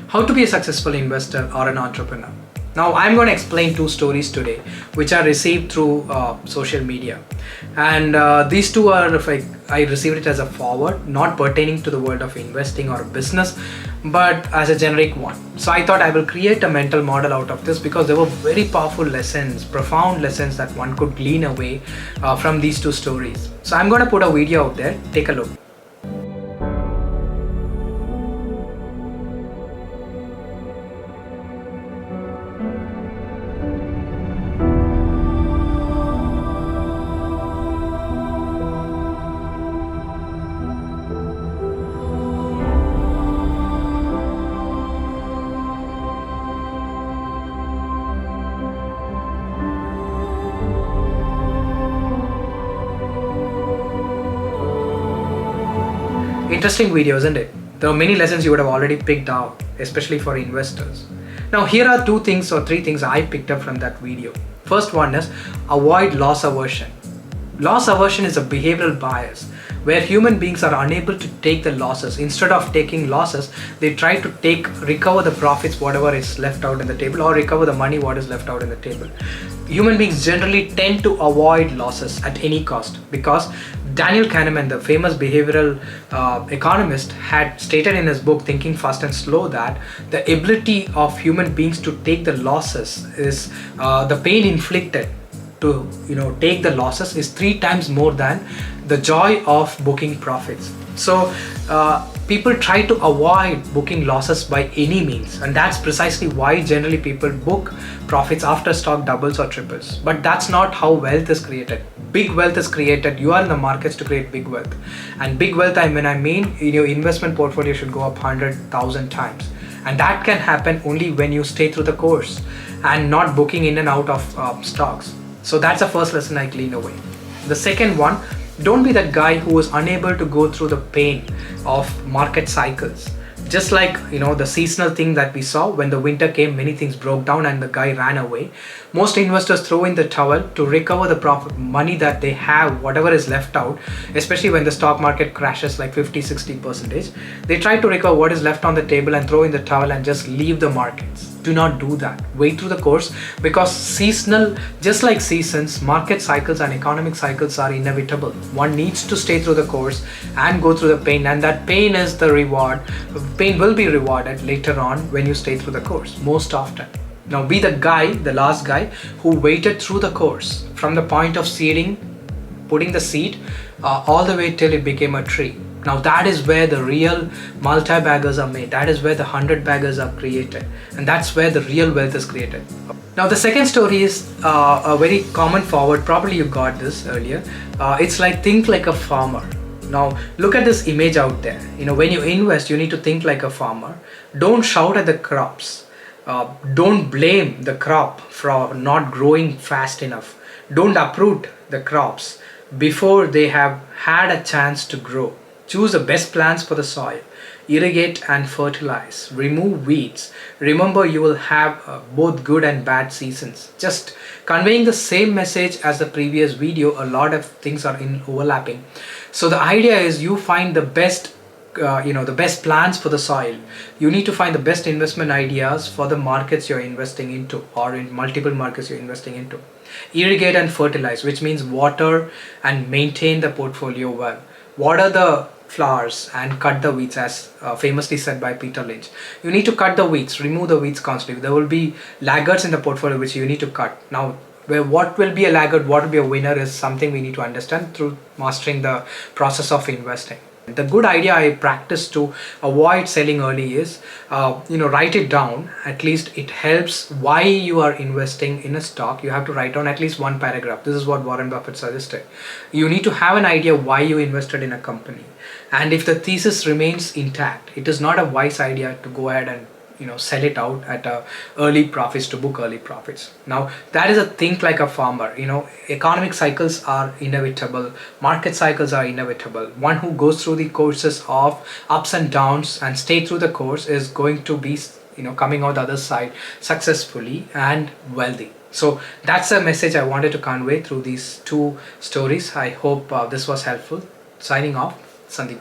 How to be a successful investor or an entrepreneur. Now I'm going to explain two stories today which I received through social media, and these two are, if I received it as a forward, not pertaining to the world of investing or business, but as a generic one. So I thought I will create a mental model out of this because there were very powerful lessons, profound lessons that one could glean away from these two stories. So I'm going to put a video out there, take a look. Interesting video, isn't it? There are many lessons you would have already picked out, especially for investors. Now here are two things or three things I picked up from that video. First one is avoid loss aversion. Loss aversion is a behavioral bias where human beings are unable to take the losses. Instead of taking losses, they try to recover the profits, whatever is left out in the table, or recover the money, what is left out in the table. Human beings generally tend to avoid losses at any cost because Daniel Kahneman, the famous behavioral economist, had stated in his book Thinking Fast and Slow that the ability of human beings to take the losses is the pain inflicted to take the losses is 3 times more than the joy of booking profits. So people try to avoid booking losses by any means, and that's precisely why generally people book profits after stock doubles or triples. But that's not how wealth is created. Big wealth is created. You are in the markets to create big wealth, and big wealth, I mean your investment portfolio should go up 100,000 times, and that can happen only when you stay through the course and not booking in and out of stocks. So that's the first lesson I glean away. The second one, don't be that guy who is unable to go through the pain of market cycles. Just like the seasonal thing that we saw, when the winter came, many things broke down and the guy ran away. Most investors throw in the towel to recover the profit money that they have, whatever is left out, especially when the stock market crashes like 50-60%. They try to recover what is left on the table and throw in the towel and just leave the markets. Do not do that. Wait through the course, because seasonal, just like seasons, market cycles and economic cycles are inevitable. One needs to stay through the course and go through the pain, and that pain is the reward. Pain will be rewarded later on when you stay through the course, most often. Now be the guy, the last guy, who waited through the course from the point of seeding, putting the seed, all the way till it became a tree. Now that is where the real multi-baggers are made. That is where the 100-baggers are created. And that's where the real wealth is created. Now the second story is a very common forward. Probably you got this earlier. It's like, think like a farmer. Now look at this image out there. When you invest, you need to think like a farmer. Don't shout at the crops. Don't blame the crop for not growing fast enough. Don't uproot the crops before they have had a chance to grow. Choose the best plants for the soil. Irrigate and fertilize. Remove weeds. Remember, you will have both good and bad seasons. Just conveying the same message as the previous video, a lot of things are overlapping. So the idea is you find the best the best plans for the soil. You need to find the best investment ideas for the markets you're investing into, or in multiple markets you're investing into. Irrigate and fertilize, which means water and maintain the portfolio well. Water the flowers and cut the weeds, as famously said by Peter Lynch. You need to cut the weeds, remove the weeds constantly. There will be laggards in the portfolio which you need to cut. Now, what will be a laggard, what will be a winner is something we need to understand through mastering the process of investing. The good idea I practice to avoid selling early is, write it down. At least it helps why you are investing in a stock. You have to write down at least one paragraph. This is what Warren Buffett suggested. You need to have an idea why you invested in a company. And if the thesis remains intact, it is not a wise idea to go ahead and sell it out at early profits, to book early profits. Now that is a think like a farmer. Economic cycles are inevitable, market cycles are inevitable. One who goes through the courses of ups and downs and stay through the course is going to be coming out the other side successfully and wealthy. So that's the message I wanted to convey through these two stories. I hope this was helpful. Signing off, Sandeep.